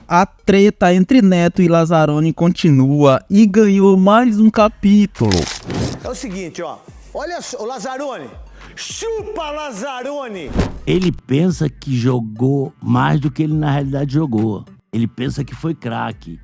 A treta entre Neto e Lazzaroni continua e ganhou mais um capítulo. É o seguinte, ó. Olha só, o Lazzaroni. Chupa, Lazzaroni! Ele pensa que jogou mais do que ele na realidade jogou. Ele pensa que foi craque,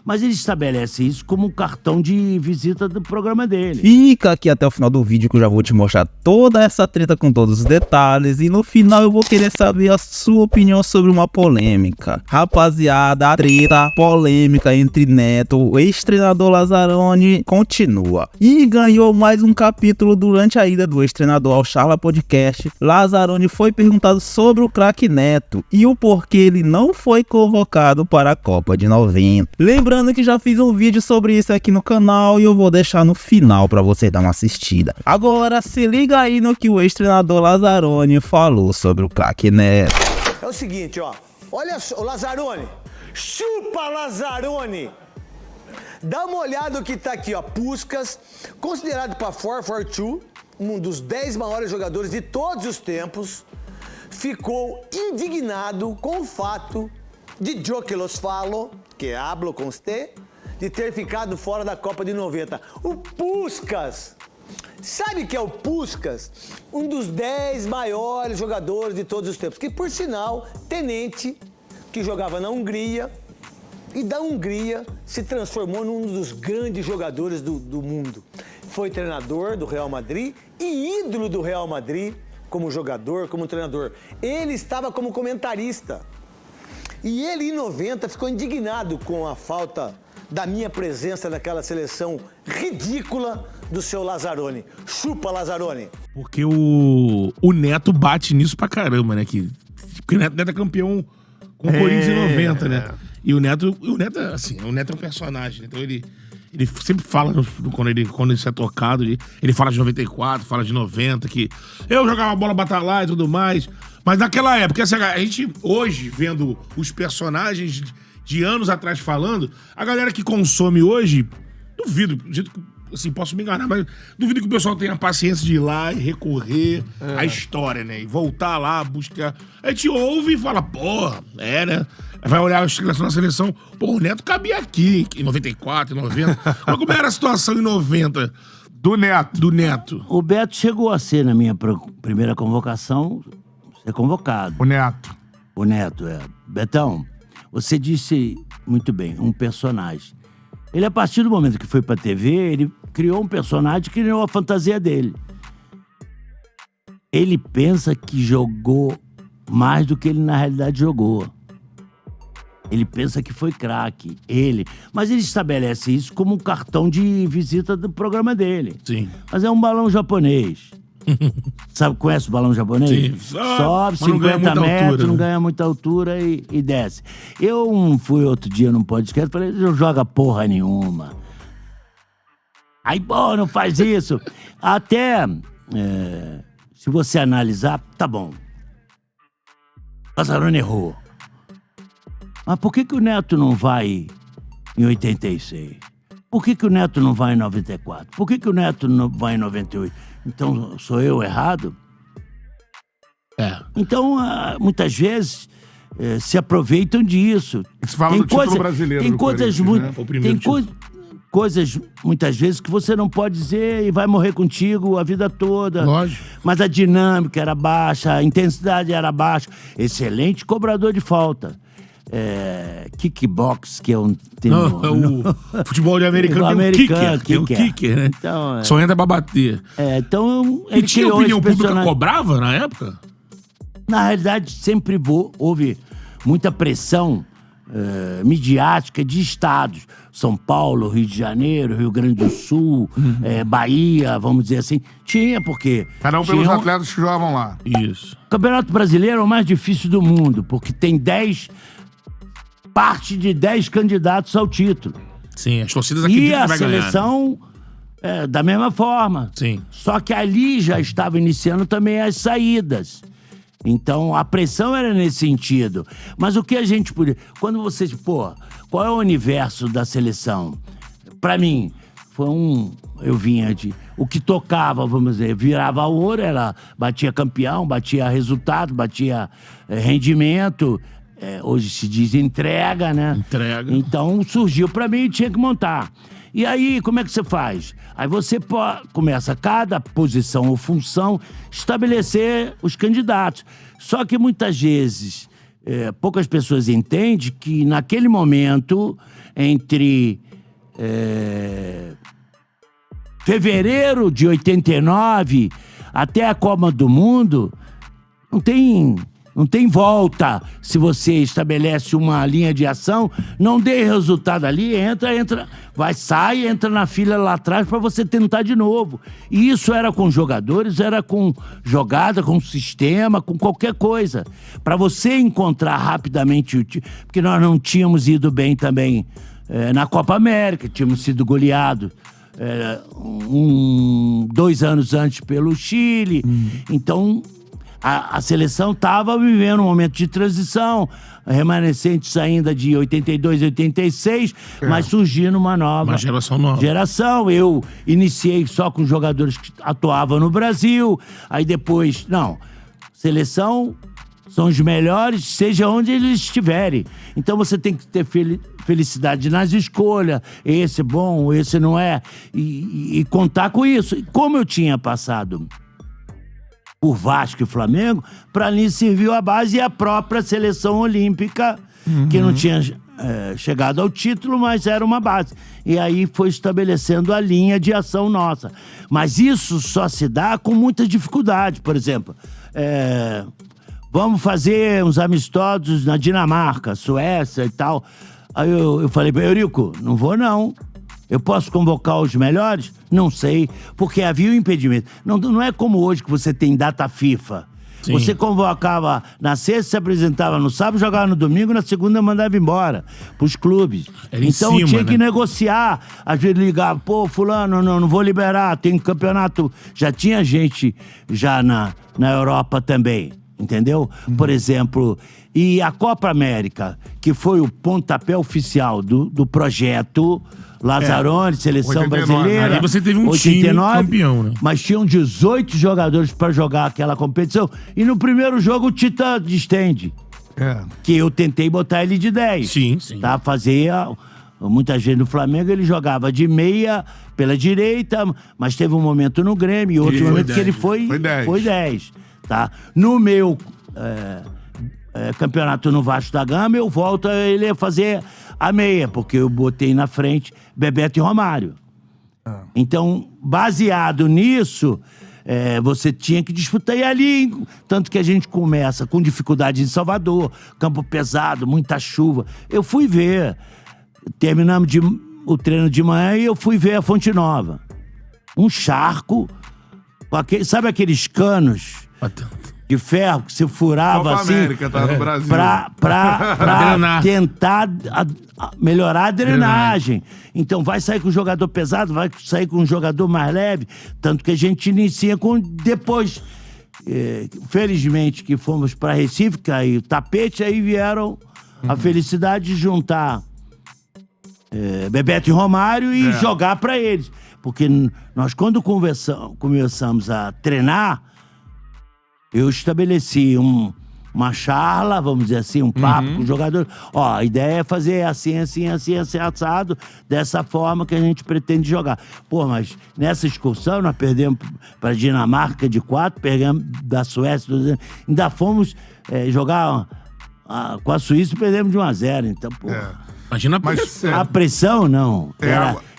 mas ele estabelece isso como um cartão de visita do programa dele. Fica aqui até o final do vídeo que eu já vou te mostrar toda essa treta com todos os detalhes e no final eu vou querer saber a sua opinião sobre uma polêmica. Rapaziada, a treta polêmica entre Neto, o ex-treinador Lazzaroni, continua. E ganhou mais um capítulo durante a ida do ex-treinador ao Charla Podcast. Lazzaroni foi perguntado sobre o craque Neto e o porquê ele não foi convocado para a Copa de 90. Lembrando que já fiz um vídeo sobre isso aqui no canal e eu vou deixar no final para você dar uma assistida. Agora se liga aí no que o ex-treinador Lazzaroni falou sobre o craque Neto. É o seguinte, ó. Olha só, o Lazzaroni. Chupa, Lazzaroni! Dá uma olhada no que tá aqui, ó. Puskás, considerado para 442, um dos 10 maiores jogadores de todos os tempos, ficou indignado com o fato de yo que los falo, que hablo com você, de ter ficado fora da Copa de 90. O Puskás, sabe que é o Puskás? Um dos 10 maiores jogadores de todos os tempos, que por sinal, tenente, que jogava na Hungria, e da Hungria se transformou num dos grandes jogadores do mundo. Foi treinador do Real Madrid e ídolo do Real Madrid, como jogador, como treinador. Ele estava como comentarista. E ele, em 90, ficou indignado com a falta da minha presença naquela seleção ridícula do seu Lazzaroni. Chupa, Lazzaroni! Porque o Neto bate nisso pra caramba, né? Porque o Neto é campeão com o Corinthians em 90, né? E o Neto, assim, o Neto é um personagem. Então ele sempre fala, quando isso é tocado, ele fala de 94, fala de 90, que eu jogava bola batalhar e tudo mais. Mas naquela época, assim, a gente hoje, vendo os personagens de anos atrás falando, a galera que consome hoje, duvido, assim, posso me enganar, mas duvido que o pessoal tenha a paciência de ir lá e recorrer à história, né? E voltar lá, buscar. A gente ouve e fala, porra, né? Vai olhar a escalação da seleção, pô, o Neto cabia aqui, em 94, em 90. Mas como era a situação em 90? Do Neto. O Beto chegou a ser, na minha primeira convocação, ser convocado. O Neto. Betão, você disse muito bem, um personagem. Ele, a partir do momento que foi pra TV, ele criou um personagem, criou a fantasia dele. Ele pensa que jogou mais do que ele na realidade jogou. Ele pensa que foi craque, mas ele estabelece isso como um cartão de visita do programa dele. Sim. Mas é um balão japonês. Sabe, conhece o balão japonês? Sim. Sobe 50 metros, não ganha muita altura e desce. Eu fui outro dia num podcast e falei, não joga porra nenhuma. Aí, pô, não faz isso. Até, se você analisar, tá bom. Lazzaroni errou. Mas por que o Neto não vai em 86? Por que o Neto não vai em 94? Por que o Neto não vai em 98? Então, sou eu errado? Então, muitas vezes, se aproveitam disso. Você fala do título brasileiro tem do coisas Corinthians, muito, né? tem coisas, muitas vezes, que você não pode dizer e vai morrer contigo a vida toda. Lógico. Mas a dinâmica era baixa, a intensidade era baixa. Excelente cobrador de falta. Kickbox, que é um termo... O futebol de americano tem um kicker, né? Então, só entra pra bater. Então, E tinha opinião pública que cobrava na época? Na realidade, sempre houve muita pressão midiática de estados. São Paulo, Rio de Janeiro, Rio Grande do Sul, Bahia, vamos dizer assim. Tinha, porque... Cada um pelos atletas que jogavam lá. Isso. O Campeonato Brasileiro é o mais difícil do mundo, porque tem parte de 10 candidatos ao título. Sim, as torcidas acreditam E a que vai ganhar. seleção, da mesma forma. Sim. Só que ali já estava iniciando também as saídas. Então, a pressão era nesse sentido. Mas o que a gente podia... Quando vocês... qual é o universo da seleção? Pra mim, foi eu vinha de... O que tocava, vamos dizer, virava ouro, batia campeão, batia resultado, batia rendimento... hoje se diz entrega, né? Entrega. Então surgiu pra mim e tinha que montar. E aí, como é que você faz? Aí você começa, cada posição ou função, estabelecer os candidatos. Só que muitas vezes, poucas pessoas entendem que naquele momento, entre fevereiro de 89 até a Copa do Mundo, não tem volta. Se você estabelece uma linha de ação, não dê resultado ali, sai, entra na fila lá atrás para você tentar de novo. E isso era com jogadores, era com jogada, com sistema, com qualquer coisa. Para você encontrar rapidamente o time, porque nós não tínhamos ido bem também na Copa América, tínhamos sido goleados 2 anos antes pelo Chile. Então a seleção estava vivendo um momento de transição, remanescentes ainda de 82 e 86, mas surgindo uma geração nova. Eu iniciei só com jogadores que atuavam no Brasil, aí depois, seleção são os melhores, seja onde eles estiverem. Então você tem que ter felicidade nas escolhas, esse é bom, esse não é, e contar com isso. E como eu tinha passado por Vasco e Flamengo, para mim serviu a base e a própria seleção olímpica, que não tinha chegado ao título, mas era uma base. E aí foi estabelecendo a linha de ação nossa. Mas isso só se dá com muita dificuldade. Por exemplo, vamos fazer uns amistosos na Dinamarca, Suécia e tal. Aí eu falei para Eurico, não vou não. Eu posso convocar os melhores? Não sei, porque havia um impedimento. Não é como hoje que você tem data FIFA. Sim. Você convocava na sexta, se apresentava no sábado, jogava no domingo, na segunda mandava embora pros clubes. Então tinha que negociar. Às vezes ligava, fulano, não vou liberar, tem um campeonato. Já tinha gente já na Europa também, entendeu? Por exemplo, e a Copa América, que foi o pontapé oficial do projeto Lazzaroni, seleção 89, brasileira. Aí você teve um 89, time campeão, né? Mas tinham 18 jogadores para jogar aquela competição. E no primeiro jogo o Tita distende. Que eu tentei botar ele de 10. Sim. Tá? Muita gente no Flamengo, ele jogava de meia pela direita, mas teve um momento no Grêmio e outro momento que ele foi 10. Tá? No meu campeonato no Vasco da Gama, eu volto a ele a fazer a meia, porque eu botei na frente Bebeto e Romário. Então, baseado nisso, você tinha que disputar. E ali, tanto que a gente começa com dificuldade em Salvador, campo pesado, muita chuva. Eu fui ver, terminamos o treino de manhã e eu fui ver a Fonte Nova. Um charco, sabe aqueles canos de ferro que se furava Copa assim América, tá no Brasil. pra tentar melhorar a drenagem. Então vai sair com um jogador pesado, vai sair com um jogador mais leve, tanto que a gente inicia com depois, felizmente que fomos pra Recife, caiu o tapete, aí vieram a felicidade de juntar Bebeto e Romário e jogar pra eles. Porque nós, quando começamos a treinar, eu estabeleci uma charla, vamos dizer assim, um papo com o jogador. A ideia é fazer assim, assado, dessa forma que a gente pretende jogar. Mas nessa excursão nós perdemos para Dinamarca de 4, perdemos da Suécia, ainda fomos jogar com a Suíça e perdemos de 1-0. Então, Imagina a pressão. A pressão, não.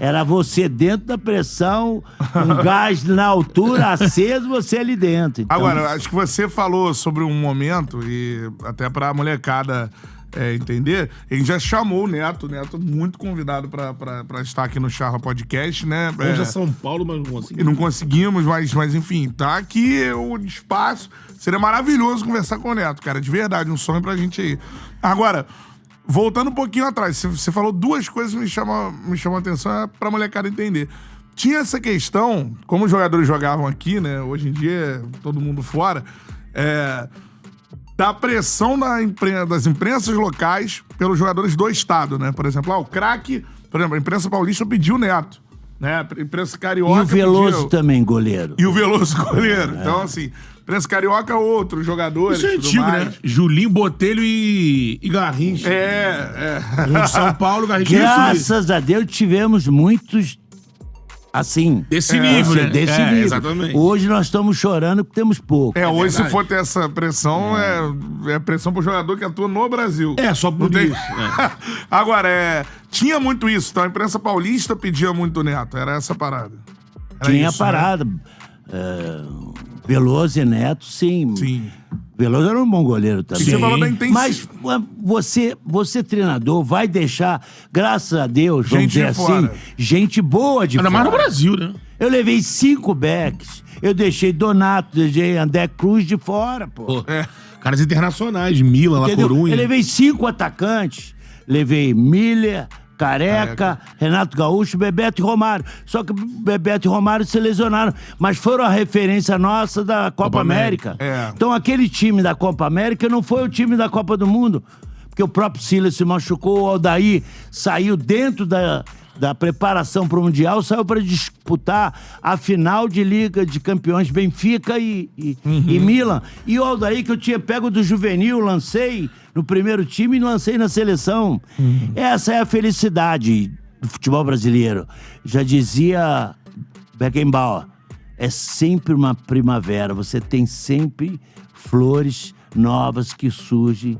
Era você dentro da pressão, um gás na altura, aceso, você ali dentro. Então... Agora, acho que você falou sobre um momento, e até pra molecada entender, ele já chamou o Neto muito convidado pra estar aqui no Charla Podcast, né? Hoje é São Paulo, mas não conseguimos. E não conseguimos, mas enfim, tá aqui o espaço. Seria maravilhoso conversar com o Neto, cara, de verdade, um sonho pra gente aí. Agora... Voltando um pouquinho atrás, você falou duas coisas que me chamam a atenção pra molecada entender. Tinha essa questão, como os jogadores jogavam aqui, né? Hoje em dia, todo mundo fora, da pressão das imprensas locais pelos jogadores do estado, né? Por exemplo, o craque, por exemplo, a imprensa paulista pediu o Neto, né? A imprensa carioca e o Veloso também, goleiro. E o Veloso, goleiro. Então, assim, Imprensa carioca, outros jogadores. Isso é tudo antigo, mais. né? Julinho, Botelho e Garrincha. Um de São Paulo, Garrincha. Graças a Deus tivemos muitos assim. Desse nível, né? Desse nível. Exatamente. Hoje nós estamos chorando porque temos pouco. Hoje se for ter essa pressão, é pressão pro jogador que atua no Brasil. Só por Não tem- isso. Agora, tinha muito isso, então a imprensa paulista pedia muito o Neto, era essa parada. Era Tinha isso, né? parada. Veloso e Neto, sim. Sim. Veloso era um bom goleiro também. E você falou da intensidade. Mas você, treinador, vai deixar, graças a Deus, vamos Gente dizer de fora. assim, gente boa de Ainda fora. mais no Brasil, né? Eu levei 5 backs. Eu deixei Donato, deixei André Cruz de fora, pô. Caras internacionais, Milan, La Entendeu? Corunha. Eu levei 5 atacantes. Levei Miller, Careca, Renato Gaúcho, Bebeto e Romário. Só que Bebeto e Romário se lesionaram. Mas foram a referência nossa da Copa América. Então aquele time da Copa América não foi o time da Copa do Mundo. Porque o próprio Silas se machucou, o Aldair saiu dentro da preparação para o Mundial, saiu para disputar a final de Liga de Campeões Benfica e Milan. E o Aldair, que eu tinha pego do juvenil, lancei no primeiro time e lancei na seleção. Essa é a felicidade do futebol brasileiro. Já dizia Beckenbauer, é sempre uma primavera, você tem sempre flores novas que surgem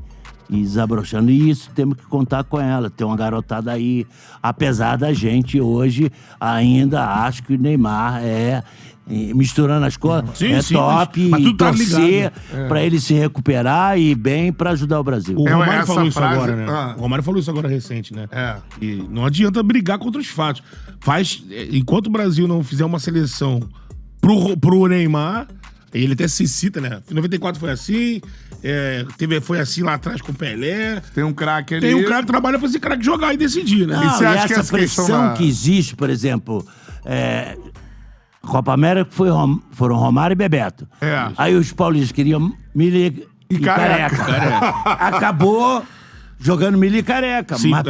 e desabrochando. E isso temos que contar com ela. Tem uma garotada aí. Apesar da gente hoje ainda acho que o Neymar misturando as coisas, Sim, top. mas E tudo tá torcer ligado. pra ele se recuperar e ir bem pra ajudar o Brasil. O Romário essa falou isso frase- agora, né? Ah. O Romário falou isso agora recente, né? E não adianta brigar contra os fatos. Enquanto o Brasil não fizer uma seleção pro Neymar, ele até se cita, né? Em 94 foi assim, foi assim lá atrás com o Pelé. Tem um craque ali. Tem um cara que trabalha pra esse craque jogar e decidir, né? Não, E você acha que essa essa questão pressão da- que existe, por exemplo, a Copa América foram Romário e Bebeto. Aí os paulistas queriam Miller e Careca. Careca. Acabou jogando Miller e Careca, Sim, mas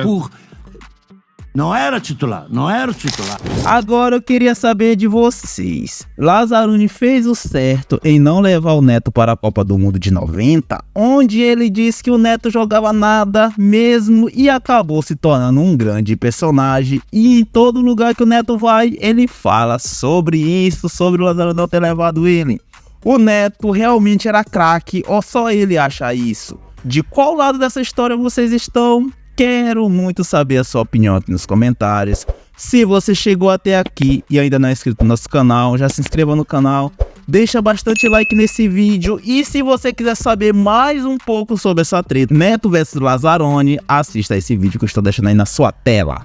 não era titular, não era o titular. Agora eu queria saber de vocês. Lazzaroni fez o certo em não levar o Neto para a Copa do Mundo de 90, onde ele disse que o Neto jogava nada mesmo e acabou se tornando um grande personagem. E em todo lugar que o Neto vai, ele fala sobre isso, sobre o Lazzaroni não ter levado ele. O Neto realmente era craque ou só ele acha isso? De qual lado dessa história vocês estão? Quero muito saber a sua opinião aqui nos comentários. Se você chegou até aqui e ainda não é inscrito no nosso canal, já se inscreva no canal. Deixa bastante like nesse vídeo. E se você quiser saber mais um pouco sobre essa treta Neto vs Lazzaroni, assista esse vídeo que eu estou deixando aí na sua tela.